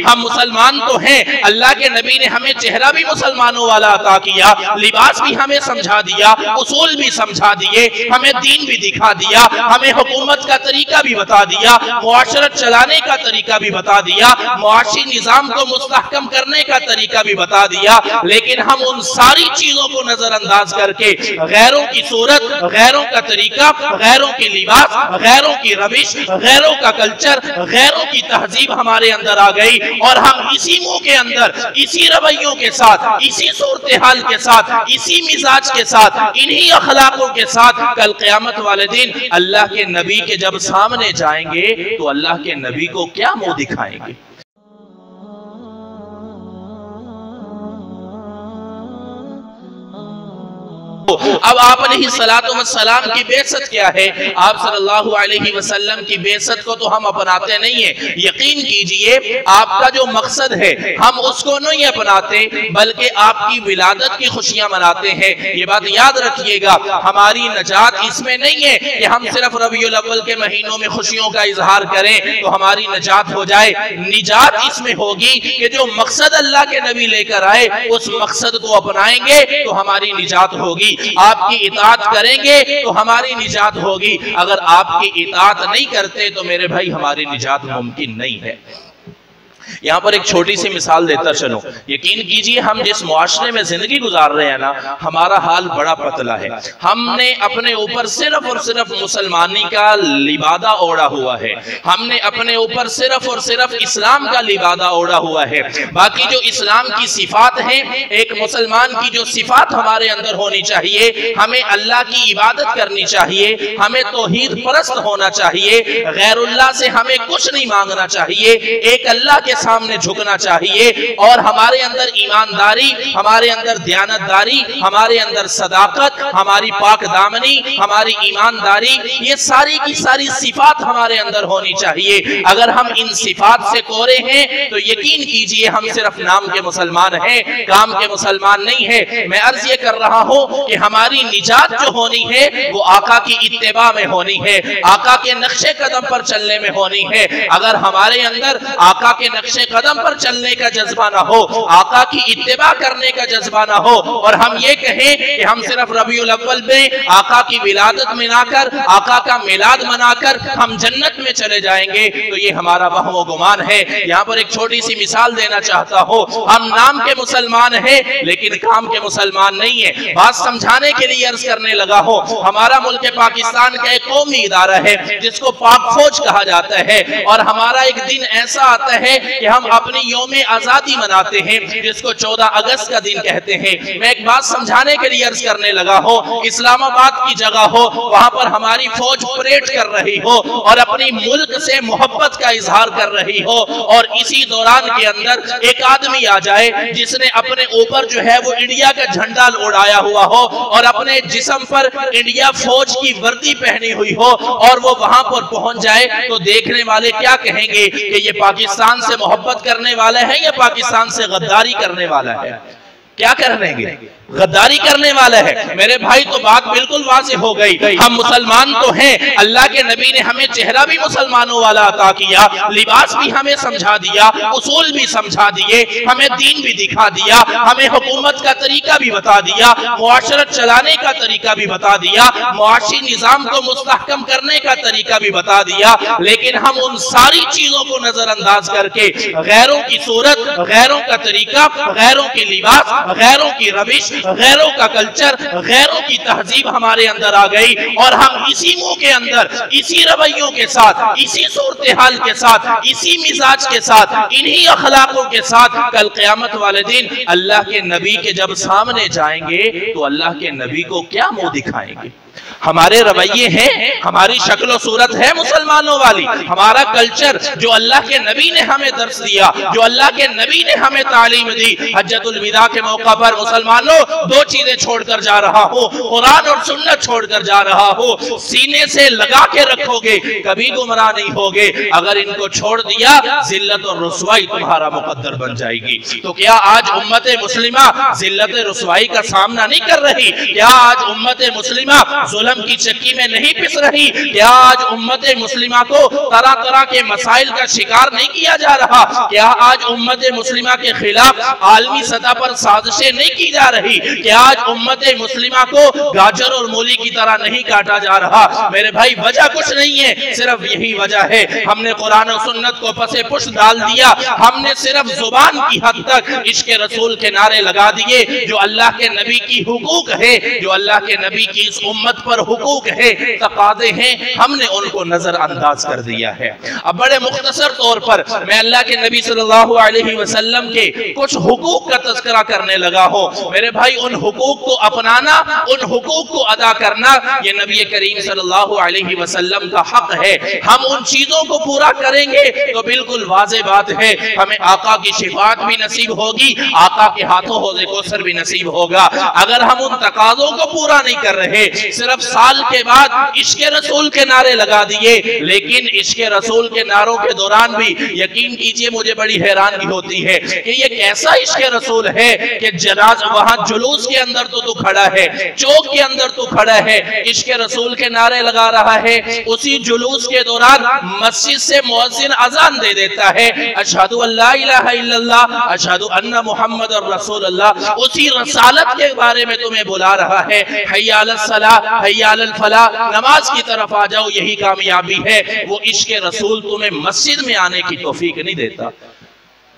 ہم مسلمان تو ہیں، اللہ کے نبی نے ہمیں چہرہ بھی مسلمانوں والا عطا کیا، لباس بھی ہمیں سمجھا دیا، اصول بھی سمجھا دیے، ہمیں دین بھی دکھا دیا، ہمیں حکومت کا طریقہ بھی بتا دیا، معاشرت چلانے کا طریقہ بھی بتا دیا، معاشی نظام کو مستحکم کرنے کا طریقہ بھی بتا دیا، لیکن ہم ان ساری چیزوں کو نظر انداز کر کے غیروں کی صورت، غیروں کا طریقہ، غیروں کے لباس، غیروں کی روش، غیروں کا کلچر، غیروں کی تہذیب ہمارے اندر آ گئی، اور ہم اسی منہ کے اندر، اسی رویوں کے ساتھ، اسی صورتحال کے ساتھ، اسی مزاج کے ساتھ، انہی اخلاقوں کے ساتھ کل قیامت والے دن اللہ کے نبی کے جب سامنے جائیں گے تو اللہ کے نبی کو کیا منہ دکھائیں گے؟ اب آپ علیہ السلام کی بعثت کیا ہے؟ آپ صلی اللہ علیہ وسلم کی بعثت کو تو ہم اپناتے نہیں ہیں، یقین کیجئے آپ کا جو مقصد ہے ہم اس کو نہیں اپناتے، بلکہ آپ کی ولادت کی خوشیاں مناتے ہیں۔ یہ بات یاد رکھیے گا، ہماری نجات اس میں نہیں ہے کہ ہم صرف ربیع الاول کے مہینوں میں خوشیوں کا اظہار کریں تو ہماری نجات ہو جائے۔ نجات اس میں ہوگی کہ جو مقصد اللہ کے نبی لے کر آئے اس مقصد کو اپنائیں گے تو ہماری نجات ہوگی، آپ کی اطاعت کریں گے تو ہماری نجات ہوگی، اگر آپ کی اطاعت نہیں کرتے تو میرے بھائی ہماری نجات ممکن نہیں ہے۔ یہاں پر ایک چھوٹی سی مثال دیتا چلوں، یقین کیجئے ہم جس معاشرے میں زندگی گزار رہے ہیں نا، ہمارا حال بڑا پتلا ہے۔ ہم نے اپنے اوپر صرف اور صرف مسلمانی کا لبادہ اوڑا ہوا ہے، ہم نے اپنے اوپر صرف اور صرف اسلام کا لبادہ اوڑا ہوا ہے، باقی جو اسلام کی صفات ہیں، ایک مسلمان کی جو صفات ہمارے اندر ہونی چاہیے، ہمیں اللہ کی عبادت کرنی چاہیے، ہمیں توحید پرست ہونا چاہیے، غیر اللہ سے ہمیں کچھ نہیں مانگنا چاہیے، ایک اللہ کے سامنے جھکنا چاہیے، اور ہمارے اندر ایمانداری، ہمارے اندر دیانتداری، ہمارے اندر صداقت، ہماری پاک دامنی، ہماری ایمانداری، یہ ساری کی ساری صفات ہمارے اندر ہونی چاہیے۔ اگر ہم ان صفات سے کورے ہیں تو یقین کیجئے ہم صرف نام کے مسلمان ہیں، کام کے مسلمان نہیں ہیں۔ میں عرض یہ کر رہا ہوں کہ ہماری نجات جو ہونی ہے وہ آقا کی اتباع میں ہونی ہے، آقا کے نقش قدم پر چلنے میں ہونی ہے۔ اگر ہمارے اندر آقا کے نقش قدم پر چلنے کا جذبہ نہ ہو، آقا کی اتباع کرنے کا جذبہ نہ ہو، اور ہم یہ کہیں کہ ہم صرف ربیع الاول میں آقا کی ولادت منا کر، آقا کا میلاد منا کر ہم جنت میں چلے جائیں گے تو یہ ہمارا وہم و گمان ہے۔ یہاں پر ایک چھوٹی سی مثال دینا چاہتا ہوں، ہم نام کے مسلمان ہیں لیکن کام کے مسلمان نہیں ہیں۔ بات سمجھانے کے لیے عرض کرنے لگا ہوں، ہمارا ملک پاکستان کا ایک قومی ادارہ ہے جس کو پاک فوج کہا جاتا ہے، اور ہمارا ایک دن ایسا آتا ہے کہ ہم اپنی یوم آزادی مناتے ہیں جس کو 14 اگست کا دن کہتے ہیں۔ میں ایک بات سمجھانے کے لیے عرض کرنے لگا ہوں، اسلام آباد کی جگہ ہو، وہاں پر ہماری فوج پریڈ کر رہی ہو اور اپنی ملک سے محبت کا اظہار کر رہی ہو، اور اسی دوران کے اندر ایک آدمی آ جائے جس نے اپنے اوپر جو ہے وہ انڈیا کا جھنڈا اڑایا ہوا ہو اور اپنے جسم پر انڈیا فوج کی وردی پہنی ہوئی ہو، اور وہ وہاں پر پہنچ جائے تو دیکھنے والے کیا کہیں گے کہ یہ پاکستان سے محبت کرنے والا ہے یا پاکستان سے غداری کرنے والا ہے؟ کیا کریں گے؟ غداری کرنے والا ہے۔ میرے بھائی تو بات بالکل واضح ہو گئی، ہم مسلمان تو ہیں، اللہ کے نبی نے ہمیں چہرہ بھی مسلمانوں والا عطا کیا، لباس بھی ہمیں سمجھا دیا، اصول بھی سمجھا دیے، ہمیں دین بھی دکھا دیا، ہمیں حکومت کا طریقہ بھی بتا دیا، معاشرت چلانے کا طریقہ بھی بتا دیا، معاشی نظام کو مستحکم کرنے کا طریقہ بھی بتا دیا، لیکن ہم ان ساری چیزوں کو نظر انداز کر کے غیروں کی صورت، غیروں کا طریقہ، غیروں کے لباس، غیروں کی روش، غیروں کا کلچر، غیروں کی تہذیب ہمارے اندر آ گئی، اور ہم اسی منہ کے اندر، اسی رویوں کے ساتھ، اسی صورتحال کے ساتھ، اسی مزاج کے ساتھ، انہی اخلاقوں کے ساتھ کل قیامت والے دن اللہ کے نبی کے جب سامنے جائیں گے تو اللہ کے نبی کو کیا منہ دکھائیں گے؟ ہمارے رویے ہیں، ہماری شکل و صورت ہے مسلمانوں والی، ہمارا کلچر جو اللہ کے نبی نے ہمیں درس دیا، جو اللہ کے نبی نے ہمیں تعلیم دی۔ حجۃ الوداع کے موقع پر مسلمانوں دو چیزیں چھوڑ کر جا رہا ہوں، قرآن اور سنت چھوڑ کر جا رہا ہوں، سینے سے لگا کے رکھو گے کبھی گمراہ نہیں ہوگے، اگر ان کو چھوڑ دیا ذلت اور رسوائی تمہارا مقدر بن جائے گی۔ تو کیا آج امت مسلمہ ذلت رسوائی کا سامنا نہیں کر رہی؟ کیا آج امت مسلمہ जुल्म की चक्की में नहीं पिस रही? क्या आज उम्मत मुस्लिमा को तरह तरह के मसाइल का शिकार नहीं किया जा रहा? क्या आज उम्मत मुस्लिमा के खिलाफ आलमी सतह पर साजिशें नहीं की जा रही? क्या आज उम्मत मुस्लिमा को गाजर और मूली की तरह नहीं काटा जा रहा? मेरे भाई वजह कुछ नहीं है, सिर्फ यही वजह है हमने कुरान और सुन्नत को पसे पुष्ट डाल दिया। हमने सिर्फ जुबान की हद तक इश्क रसूल के नारे लगा दिए। जो अल्लाह के नबी की हुकूक है, जो अल्लाह के नबी की इस उम्मत पर हुकूक है, तकाज़े हैं, हमने उनको नजरअंदाज कर दिया है। अब बड़े मुख्तसर तौर पर मैं अल्लाह के नबी सल्लल्लाहु अलैहि वसल्लम के कुछ हुकूक का तज़किरा करने लगा हूं। मेरे भाई उन हुकूक को अपनाना, उन हुकूक को अदा करना, ये नबी करीम सल्लल्लाहु अलैहि वसल्लम का हक है। हम उन चीजों को पूरा करेंगे तो बिल्कुल वाज़ेह बात है हमें आका की शिफाअत भी नसीब होगी, आका के हाथों हौज़े कौसर भी नसीब होगा। अगर हम उन तकाज़ों को पूरा नहीं कर रहे, सिर्फ साल के बाद इश्क रसूल के नारे लगा दिए, लेकिन इश्क रसूल के नारों के दौरान भी यकीन कीजिए मुझे बड़ी हैरानगी होती है कि ये कैसा इश्क रसूल है कि जनाज वहां जुलूस के अंदर तो तू खड़ा है, चौक के अंदर तू खड़ा है, इश्क रसूल के नारे लगा रहा है, उसी जुलूस के दौरान मस्जिद से मुअज्जिन अजान दे देता है, अशहदु अल्ला इलाहा इल्लल्लाह अशहदु अन्ना मुहम्मदुर रसूलुल्लाह, उसी रसालत के बारे में तुम्हें बुला रहा है, हय्या अलस सलाह हय्या अलल फलाह, नमाज की तरफ आ जाओ, यही कामयाबी है। वो इश्क रसूल तुम्हें मस्जिद में आने की तौफीक नहीं देता।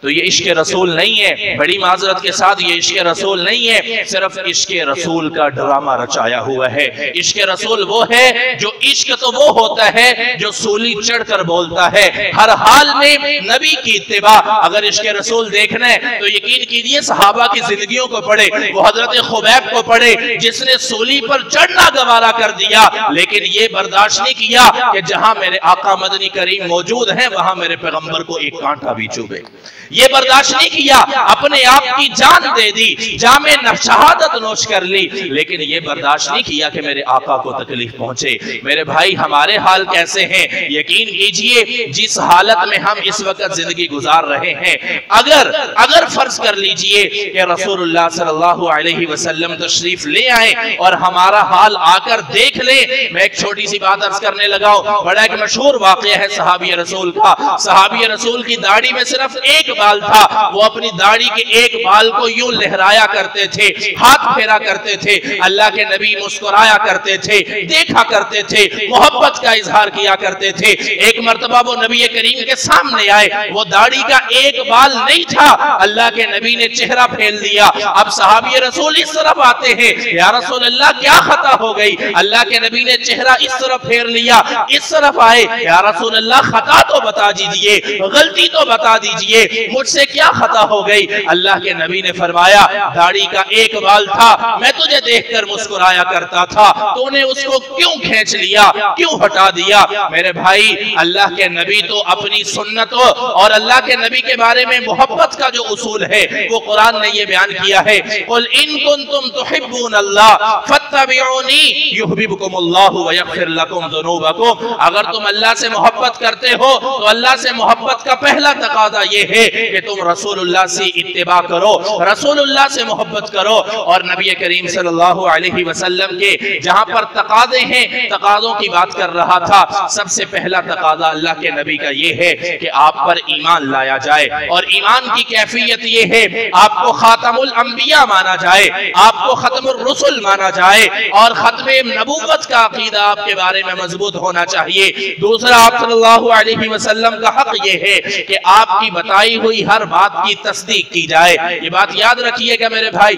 तो ये इश्क रसूल नहीं है, बड़ी माजरत के साथ ये इश्क रसूल नहीं है, सिर्फ इश्क रसूल का ड्रामा रचाया हुआ है। इश्क रसूल वो है जो इश्क तो वो होता है जो सूली चढ़कर बोलता है, हर हाल में नबी की इत्तिबा। अगर इश्क रसूल देखना है तो यकीन कीजिए सहाबा की जिंदगियों को पढ़े, वो हजरत खुबैब को पढ़े जिसने सूली पर चढ़ना गवारा कर दिया, लेकिन ये बर्दाश्त नहीं किया कि जहां मेरे आका मदनी करीम मौजूद हैं वहां मेरे पैगंबर को एक कांटा भी चुभे। ये बर्दाश्त नहीं किया, अपने आप की जान दे दी, जामे शहादत नोश कर ली, लेकिन ये बर्दाश्त नहीं किया कि मेरे आका को तकलीफ पहुंचे। मेरे भाई हमारे हाल कैसे हैं? यकीन कीजिए जिस हालत में हम इस वक्त जिंदगी गुजार रहे हैं, अगर फर्ज कर लीजिए कि रसूलुल्लाह सल्लल्लाहु अलैहि वसल्लम तशरीफ ले आए और हमारा हाल आकर देख ले। मैं एक छोटी सी बात अर्ज करने लगा हूं, बड़ा एक मशहूर वाकया है सहाबी रसूल का। सहाबी रसूल की दाढ़ी में सिर्फ एक बाल था, वो अपनी दाढ़ी के एक बाल को यूं लहराया करते थे, हाथ फेरा करते थे, अल्लाह के नबी मुस्कुराया करते थे, देखा करते थे, मोहब्बत का इजहार किया करते थे। एक मर्तबा वो नबी करीम के सामने आए, वो दाढ़ी का एक बाल नहीं था, अल्लाह के नबी ने चेहरा फेर दिया। अब सहाबी रसूल इस तरफ आते हैं, या रसूल अल्लाह क्या खता हो गई? अल्लाह के नबी ने चेहरा इस तरफ फेर लिया, इस तरफ आए, या रसूल अल्लाह खता तो बता दीजिए, गलती तो बता दीजिए, मुझसे क्या खता हो गई? अल्लाह के नबी ने फरमाया दाढ़ी का एक बाल था, मैं तुझे देखकर मुस्कुराया करता था, तूने उसको क्यों खींच लिया, क्यों हटा दिया? मेरे भाई अल्लाह के नबी तो अपनी सुन्नतों और अल्लाह के नबी के बारे में मोहब्बत का जो उसूल है वो कुरान ने ये बयान किया है, कुल इन कुंतुम तुहिब्बूनल्लाह फत्तबिऊनी युहब्बुकुमुल्लाहु व यगफिर लकुम ज़ुनूबकुम। अगर तुम अल्लाह से मोहब्बत करते हो तो अल्लाह से मोहब्बत का पहला तकाजा ये है कि तुम रसूलुल्लाह से इत्तिबा करो, रसूलुल्लाह से मोहब्बत करो। और नबी करीम सल्लल्लाहु अलैहि वसल्लम के जहां पर तकाजे हैं, तकाजों की बात कर रहा था, सबसे पहला तकाजा अल्लाह के नबी का ये है कि आप पर ईमान लाया जाए। और ईमान की कैफियत ये है आपको खातमुल अंबिया माना जाए, आपको खत्मुर रसूल माना जाए, और खत्मे नबूवत का अकीदा आपके बारे में मजबूत होना चाहिए। दूसरा आप सल्लल्लाहु अलैहि वसल्लम का हक ये है कि आपकी बताई हुई हर बात की तस्दीक की जाए। ये बात याद रखिएगा मेरे भाई,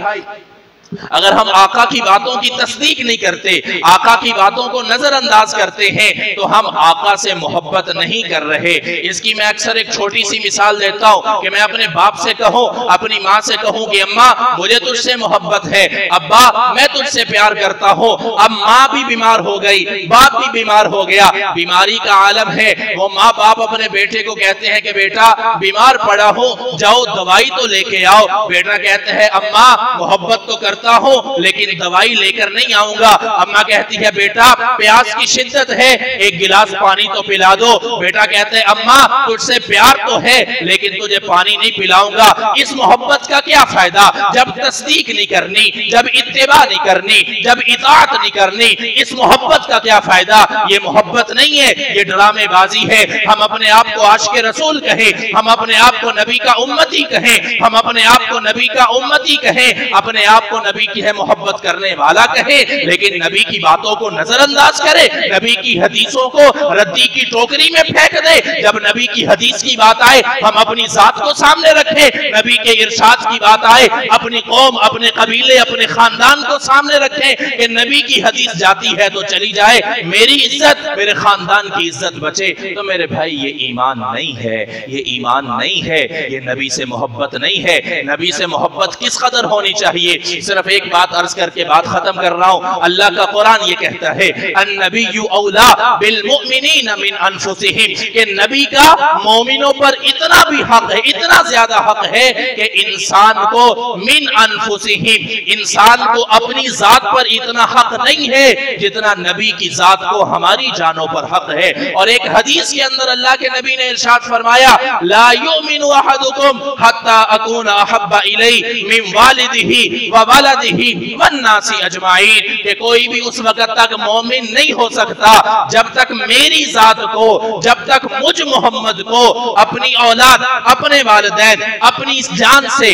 अगर हम आका की बातों की तस्दीक नहीं करते, आका की बातों को नजरअंदाज करते हैं, तो हम आका से मोहब्बत नहीं कर रहे। इसकी मैं अक्सर एक छोटी सी मिसाल देता हूँ कि मैं अपने बाप से कहूँ, अपनी माँ से कहूँ कि अम्मा मुझे तुझसे मोहब्बत है, अब्बा मैं तुझसे प्यार करता हूँ। अब माँ भी बीमार हो गई, बाप भी बीमार हो गया, बीमारी का आलम है। वो माँ बाप अपने बेटे को कहते हैं कि बेटा बीमार पड़ा हो, जाओ दवाई तो लेके आओ। बेटा कहते हैं अम्मा मोहब्बत तो करते सकता हूँ लेकिन दवाई लेकर नहीं आऊंगा। अम्मा कहती है बेटा प्यास की शिद्दत है, एक गिलास पानी तो पिला दो। बेटा कहते हैं अम्मा तुझसे प्यार तो है लेकिन तुझे पानी नहीं पिलाऊंगा। इस मोहब्बत का क्या फायदा जब तस्दीक नहीं करनी, जब इत्तिबा नहीं करनी, जब इताअत नहीं करनी, इस मोहब्बत का क्या फायदा? ये मोहब्बत नहीं है, ये ड्रामेबाजी है। हम अपने आप को आशिक़े रसूल कहें, हम अपने आप को नबी का उम्मती कहें, हम अपने आप को नबी का उम्मती कहें, अपने आप को नबी की है मोहब्बत करने वाला कहें, लेकिन नबी की बातों को नजरअंदाज करे, नबी की हदीसों को रद्दी की टोकरी में फेंक दे। जब नबी की हदीस की बात आए हम अपनी जात को सामने रखें, नबी के इरशाद की बात आए अपनी कौम, अपने कबीले, अपने खानदान को सामने रखें कि नबी की हदीस जाती है तो चली जाए, मेरी इज्जत, मेरे खानदान की इज्जत बचे। तो मेरे भाई ये ईमान नहीं है, ये ईमान नहीं है, ये नबी से मोहब्बत नहीं है। नबी से मोहब्बत किस कदर होनी चाहिए? सिर्फ एक बात अर्ज करके बात खत्म कर रहा हूं। अल्लाह का कुरान ये कहता है अन्नबिय्यु औला बिल मुमिनीन मिन अनफुसिहिम, कि नबी का मोमिनों पर इतना भी हक है, इतना ज्यादा हक है कि इंसान को मिन अनफुसिहिम, इंसान को अपनी जात पर इतना हक नहीं है जितना नबी की जात को हमारी जानों पर हक है। और एक हदीस के अंदर अल्लाह के नबी ने इरशाद फरमाया ला युमिनु अहदुकुम हत्ता अकूना अहब्बा इलैहि मिन वालिदिही व वलदिही वन नासी अजमाइन, कि कोई भी उस वक्त तक मोमिन नहीं हो सकता जब तक मेरी जात को, जब तक मुझ मोहम्मद को अपनी औलाद, अपने वालिदैन, अपनी जान से,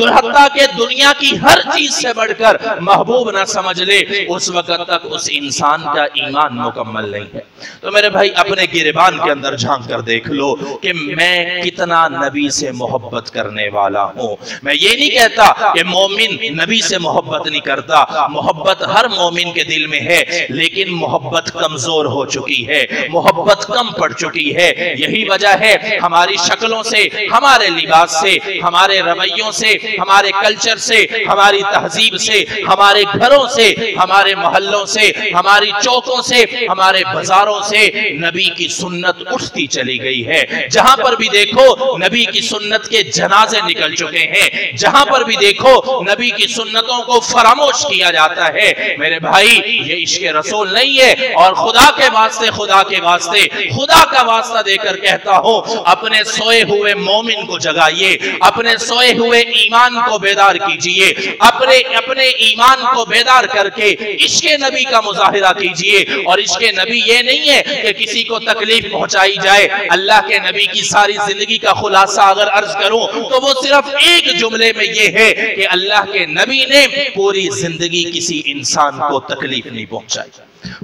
हत्ता के दुनिया की हर चीज से बढ़कर महबूब ना समझ ले, उस वक्त तक उस इंसान का ईमान मुकम्मल नहीं है। तो मेरे भाई अपने गिरबान के अंदर झांक कर देख लो कि मैं कितना नबी से मोहब्बत करने वाला हूँ। मैं ये नहीं कहता कि मोमिन नबी से मोहब्बत नहीं करता, मोहब्बत हर मोमिन के दिल में है, लेकिन मोहब्बत कमजोर हो चुकी है, मोहब्बत कम पड़ चुकी है। यही वजह है हमारी शक्लों से, हमारे लिबास से, हमारे रवैयों से, हमारे कल्चर से, हमारी तहजीब से, हमारे घरों से, हमारे मोहल्लों से, हमारी चौकों से, हमारे बाजारों से नबी की सुन्नत उठती चली गई है। जहां पर भी देखो नबी की सुन्नत के जनाजे निकल चुके हैं, जहां पर भी देखो नबी की सुन्नतों को फरामोश किया जाता है। मेरे भाई ये इश्क़ रसूल नहीं है। और खुदा के वास्ते, खुदा के वास्ते, खुदा का वास्ता देकर कहता हूं अपने सोए हुए मोमिन को जगाइए, अपने सोए हुए ईमान को बेदार कीजिए, अपने ईमान को बेदार करके इश्क़ नबी का मुजाहिरा कीजिए। और इश्क़ नबी ये नहीं है कि किसी को तकलीफ पहुंचाई जाए। अल्लाह के नबी की सारी जिंदगी का खुलासा अगर अर्ज करूं तो वो सिर्फ एक जुमले में ये है कि अल्लाह के नबी ने पूरी जिंदगी किसी इंसान को तकलीफ नहीं पहुंचाई,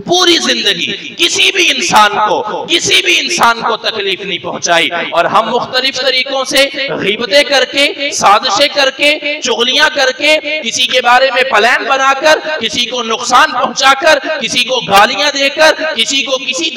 पूरी जिंदगी किसी भी इंसान को तकलीफ नहीं पहुंचाई। और हम मुख्तलिफ तरीकों से गीबतें करके, साजिशें करके, चुगलियां करके, किसी के बारे में प्लान बनाकर, किसी को नुकसान पहुंचाकर, किसी को गालियां देकर, किसी को किसी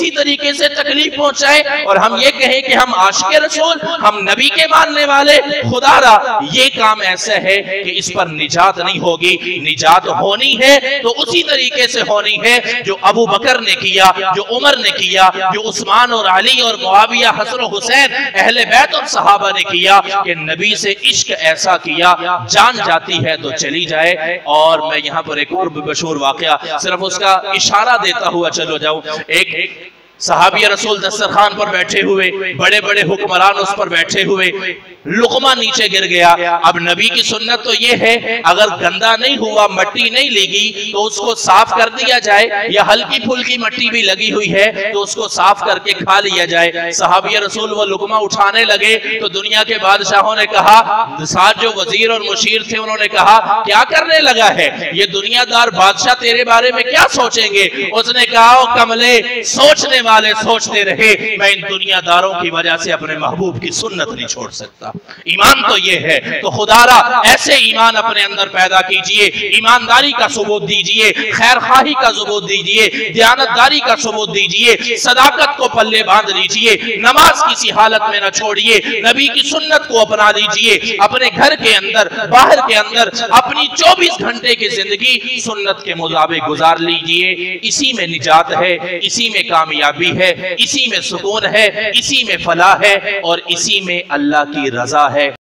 तरीके से तकलीफ पहुंचाए और हम ये कहें कि हम आशिक़े रसूल, हम नबी के मानने वाले, खुदारा ये काम ऐसा है कि इस पर निजात नहीं होगी। निजात होनी है तो उसी तरीके से होनी है जो अबू बकर ने किया, जो उमर ने किया, जो उस्मान और अली और मुआविया, हसन और हुसैन, अहले बैत और सहाबा ने किया कि नबी से इश्क ऐसा किया जान जाती है तो चली जाए। और मैं यहाँ पर एक और मशहूर वाकया सिर्फ उसका इशारा देता हुआ चलो जाऊं। एक सहाबी रसूल दस्तरखान पर बैठे हुए, बड़े बड़े हुक्मरान उस पर बैठे हुए, लुकमा नीचे गिर गया। अब नबी की सुन्नत तो ये है अगर गंदा नहीं हुआ, मट्टी नहीं लगी तो उसको साफ कर दिया जाए, या हल्की फुल्की मट्टी भी लगी हुई है तो उसको साफ करके खा लिया जाए। सहाबी रसूल वो लुकमा उठाने लगे तो दुनिया के बादशाहों ने कहा, साथ जो वजीर और मुशीर थे उन्होंने कहा क्या करने लगा है, ये दुनियादार बादशाह तेरे बारे में क्या सोचेंगे। उसने कहा कमले, सोचने वाले सोचते रहे, मैं इन दुनियादारों की वजह से अपने महबूब की सुन्नत नहीं छोड़ सकता। ईमान तो ये है। तो खुदारा ऐसे ईमान अपने अंदर पैदा कीजिए, ईमानदारी का सबूत दीजिए, खैर खाही का सबूत दीजिए, दयानतदारी का सबूत दीजिए, सदाकत को पल्ले बांध लीजिए, नमाज किसी हालत में न छोड़िए, नबी की सुन्नत को अपना लीजिए, अपने घर के अंदर, बाहर के अंदर अपनी 24 घंटे की जिंदगी सुन्नत के मुताबिक गुजार लीजिए। इसी में निजात है, इसी में कामयाबी है, इसी में सुकून है, इसी में फलाह है और इसी में अल्लाह की रजा है।